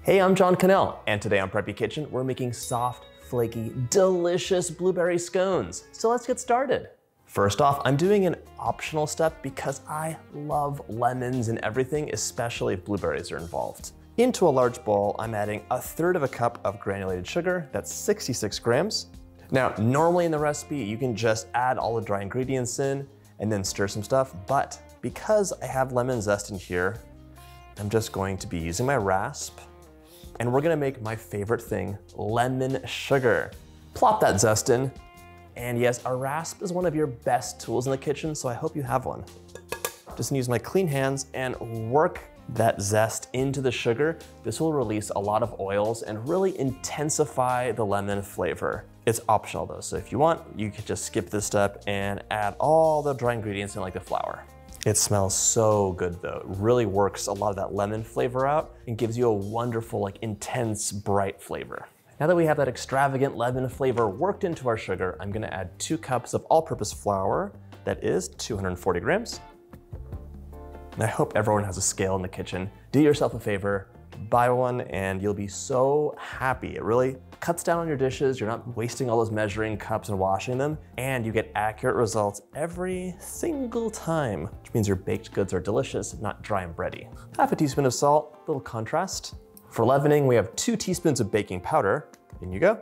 Hey, I'm John Cannell, and today on Preppy Kitchen, we're making soft, flaky, delicious blueberry scones. So let's get started. First off, I'm doing an optional step because I love lemons and everything, especially if blueberries are involved. Into a large bowl, I'm adding 1/3 cup of granulated sugar, that's 66 grams. Now, normally in the recipe, you can just add all the dry ingredients in and then stir some stuff, but because I have lemon zest in here, I'm just going to be using my rasp, and we're gonna make my favorite thing, lemon sugar. Plop that zest in, and yes, a rasp is one of your best tools in the kitchen, so I hope you have one. Just use my clean hands and work that zest into the sugar. This will release a lot of oils and really intensify the lemon flavor. It's optional though, so if you want, you could just skip this step and add all the dry ingredients in like the flour. It smells so good though. It really works a lot of that lemon flavor out and gives you a wonderful, like intense, bright flavor. Now that we have that extravagant lemon flavor worked into our sugar, I'm gonna add 2 cups of all-purpose flour. That is 240 grams. And I hope everyone has a scale in the kitchen. Do yourself a favor, buy one, and you'll be so happy. It really cuts down on your dishes. You're not wasting all those measuring cups and washing them, and you get accurate results every single time, which means your baked goods are delicious, not dry and bready. 1/2 teaspoon of salt, little contrast. For leavening, we have 2 teaspoons of baking powder. In you go.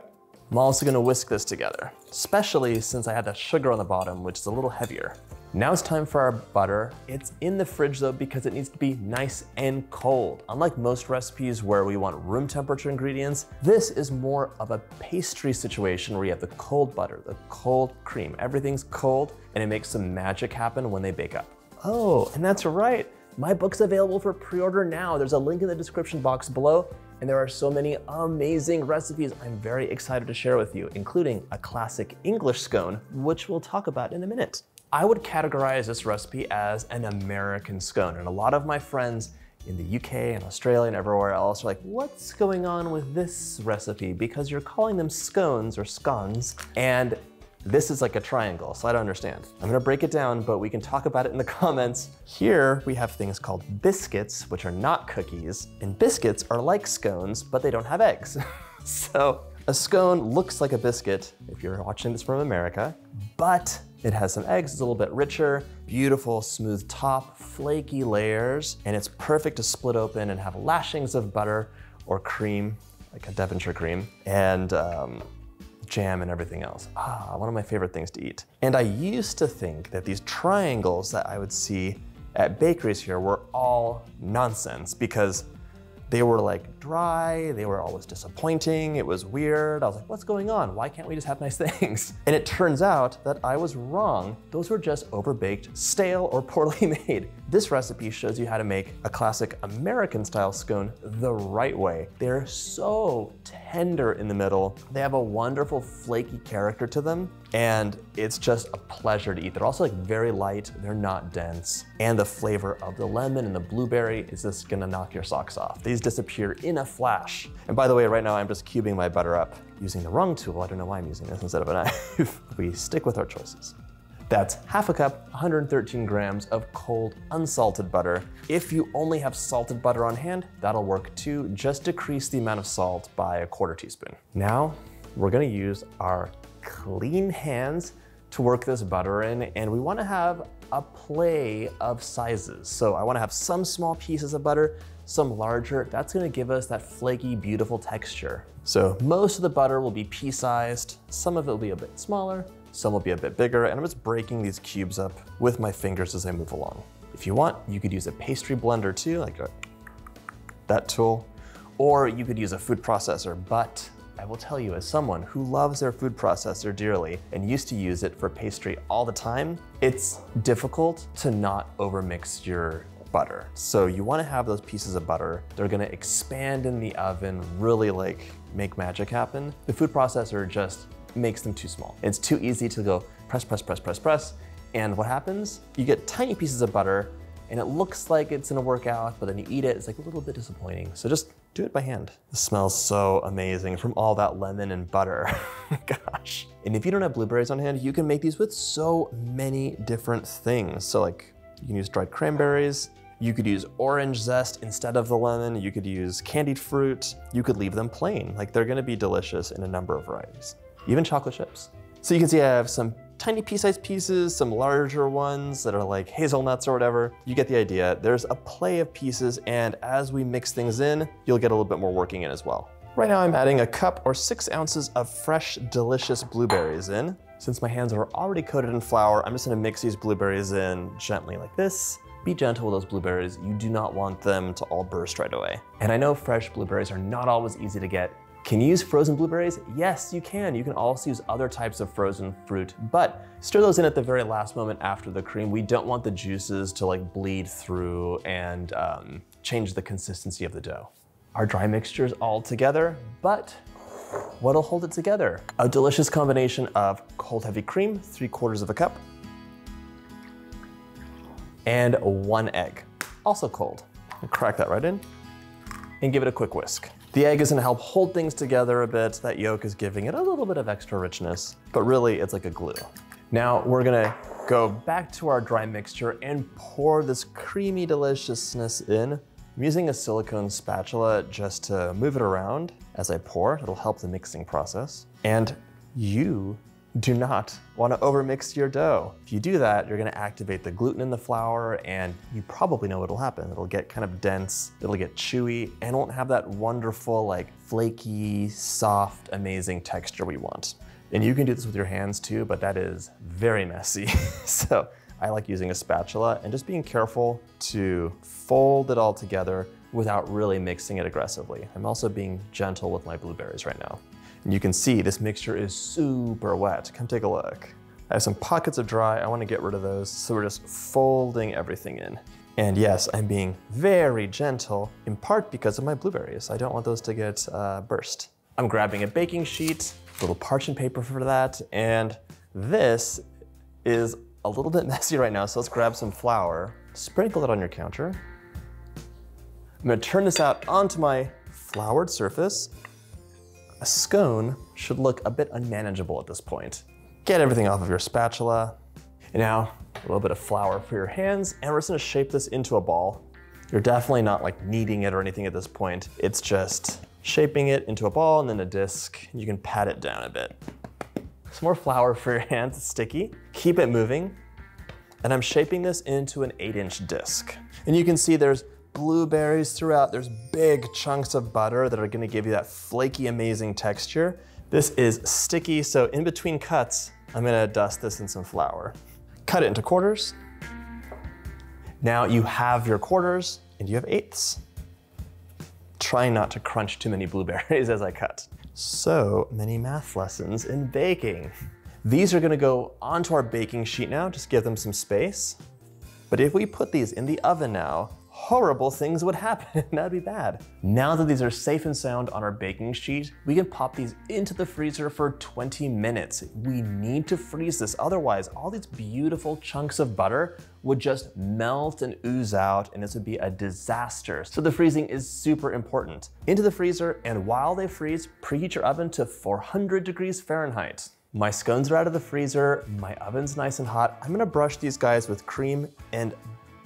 I'm also gonna whisk this together, especially since I had that sugar on the bottom, which is a little heavier. Now it's time for our butter. It's in the fridge though because it needs to be nice and cold. Unlike most recipes where we want room temperature ingredients, this is more of a pastry situation where you have the cold butter, the cold cream. Everything's cold and it makes some magic happen when they bake up. Oh, and that's right. My book's available for pre-order now. There's a link in the description box below, and there are so many amazing recipes I'm very excited to share with you, including a classic English scone, which we'll talk about in a minute. I would categorize this recipe as an American scone, and a lot of my friends in the UK and Australia and everywhere else are like, what's going on with this recipe? Because you're calling them scones or scones, and this is like a triangle, so I don't understand. I'm gonna break it down, but we can talk about it in the comments. Here we have things called biscuits, which are not cookies, and biscuits are like scones, but they don't have eggs. So a scone looks like a biscuit if you're watching this from America, but it has some eggs, it's a little bit richer, beautiful, smooth top, flaky layers, and it's perfect to split open and have lashings of butter or cream, like a Devonshire cream, and jam and everything else. One of my favorite things to eat. And I used to think that these triangles that I would see at bakeries here were all nonsense because they were like dry, they were always disappointing, it was weird. I was like, what's going on? Why can't we just have nice things? And it turns out that I was wrong. Those were just overbaked, stale, or poorly made. This recipe shows you how to make a classic American style scone the right way. They're so tender in the middle. They have a wonderful flaky character to them, and it's just a pleasure to eat. They're also like very light, they're not dense, and the flavor of the lemon and the blueberry is just gonna knock your socks off. These disappear in a flash. And by the way, right now I'm just cubing my butter up using the wrong tool. I don't know why I'm using this instead of a knife. We stick with our choices. That's 1/2 cup, 113 grams of cold, unsalted butter. If you only have salted butter on hand, that'll work too. Just decrease the amount of salt by 1/4 teaspoon. Now, we're gonna use our clean hands to work this butter in, and we wanna have a play of sizes. So I wanna have some small pieces of butter, some larger. That's gonna give us that flaky, beautiful texture. So most of the butter will be pea-sized, some of it will be a bit smaller, some will be a bit bigger, and I'm just breaking these cubes up with my fingers as I move along. If you want, you could use a pastry blender too, like that tool, or you could use a food processor, but I will tell you, as someone who loves their food processor dearly and used to use it for pastry all the time, it's difficult to not overmix your butter. So you wanna have those pieces of butter. They're gonna expand in the oven, really like make magic happen. The food processor just makes them too small. It's too easy to go press, press, press, press, press. And what happens? You get tiny pieces of butter and it looks like it's gonna work out, but then you eat it, it's like a little bit disappointing. So just do it by hand. This smells so amazing from all that lemon and butter. Gosh. And if you don't have blueberries on hand, you can make these with so many different things. So like you can use dried cranberries, You could use orange zest instead of the lemon. You could use candied fruit. You could leave them plain. Like, they're gonna be delicious in a number of varieties, even chocolate chips. So you can see I have some tiny pea-sized pieces, some larger ones that are like hazelnuts or whatever. You get the idea. There's a play of pieces, and as we mix things in, you'll get a little bit more working in as well. Right now I'm adding a cup or 6 ounces of fresh, delicious blueberries in. Since my hands are already coated in flour, I'm just gonna mix these blueberries in gently like this. Be gentle with those blueberries. You do not want them to all burst right away. And I know fresh blueberries are not always easy to get. Can you use frozen blueberries? Yes, you can. You can also use other types of frozen fruit, but stir those in at the very last moment after the cream. We don't want the juices to like bleed through and change the consistency of the dough. Our dry mixture is all together, but what'll hold it together? A delicious combination of cold heavy cream, 3/4 of a cup, and 1 egg, also cold. I'll crack that right in and give it a quick whisk. The egg is gonna help hold things together a bit. That yolk is giving it a little bit of extra richness, but really it's like a glue. Now we're gonna go back to our dry mixture and pour this creamy deliciousness in. I'm using a silicone spatula just to move it around as I pour. It'll help the mixing process. And you do not want to overmix your dough. If you do that, you're gonna activate the gluten in the flour, and you probably know what'll happen. It'll get kind of dense, it'll get chewy, and it won't have that wonderful, like flaky, soft, amazing texture we want. And you can do this with your hands too, but that is very messy. So I like using a spatula and just being careful to fold it all together without really mixing it aggressively. I'm also being gentle with my blueberries right now. And you can see this mixture is super wet. Come take a look. I have some pockets of dry. I want to get rid of those. So we're just folding everything in. And yes, I'm being very gentle, in part because of my blueberries. I don't want those to get burst. I'm grabbing a baking sheet, a little parchment paper for that, and this is a little bit messy right now, so let's grab some flour, sprinkle it on your counter. I'm gonna turn this out onto my floured surface. A scone should look a bit unmanageable at this point. Get everything off of your spatula. And now, a little bit of flour for your hands, and we're just gonna shape this into a ball. You're definitely not like kneading it or anything at this point. It's just shaping it into a ball and then a disc. You can pat it down a bit. Some more flour for your hands, it's sticky. Keep it moving. And I'm shaping this into an 8-inch disc. And you can see there's blueberries throughout. There's big chunks of butter that are gonna give you that flaky, amazing texture. This is sticky, so in between cuts, I'm gonna dust this in some flour. Cut it into quarters. Now you have your quarters and you have 1/8. Try not to crunch too many blueberries as I cut. So many math lessons in baking. These are gonna go onto our baking sheet now, just give them some space. But if we put these in the oven now, horrible things would happen. That'd be bad. Now that these are safe and sound on our baking sheet, we can pop these into the freezer for 20 minutes. We need to freeze this, otherwise all these beautiful chunks of butter would just melt and ooze out, and this would be a disaster. So the freezing is super important. Into the freezer, and while they freeze, preheat your oven to 400 degrees Fahrenheit. My scones are out of the freezer, my oven's nice and hot. I'm gonna brush these guys with cream, and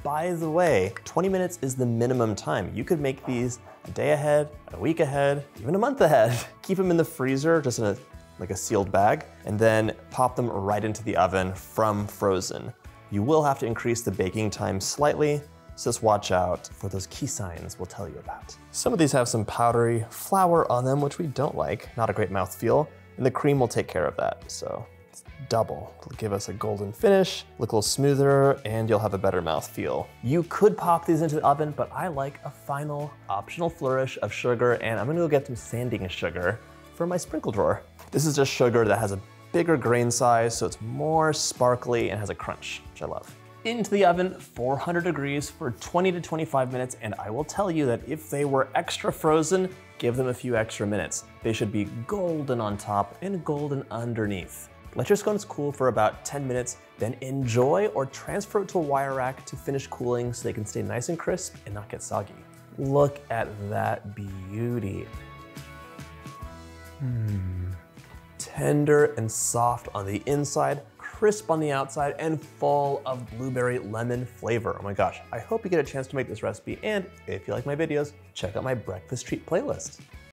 by the way, 20 minutes is the minimum time. You could make these a day ahead, a week ahead, even a month ahead. Keep them in the freezer, just in a sealed bag, and then pop them right into the oven from frozen. You will have to increase the baking time slightly, so just watch out for those key signs we'll tell you about. Some of these have some powdery flour on them, which we don't like, not a great mouthfeel, and the cream will take care of that, so it's double. It'll give us a golden finish, look a little smoother, and you'll have a better mouthfeel. You could pop these into the oven, but I like a final optional flourish of sugar, and I'm gonna go get some sanding sugar for my sprinkle drawer. This is just sugar that has a bigger grain size, so it's more sparkly and has a crunch, which I love. Into the oven, 400 degrees for 20 to 25 minutes, and I will tell you that if they were extra frozen, give them a few extra minutes. They should be golden on top and golden underneath. Let your scones cool for about 10 minutes, then enjoy or transfer it to a wire rack to finish cooling so they can stay nice and crisp and not get soggy. Look at that beauty. Tender and soft on the inside, crisp on the outside and full of blueberry lemon flavor. Oh my gosh, I hope you get a chance to make this recipe, and if you like my videos, check out my breakfast treat playlist.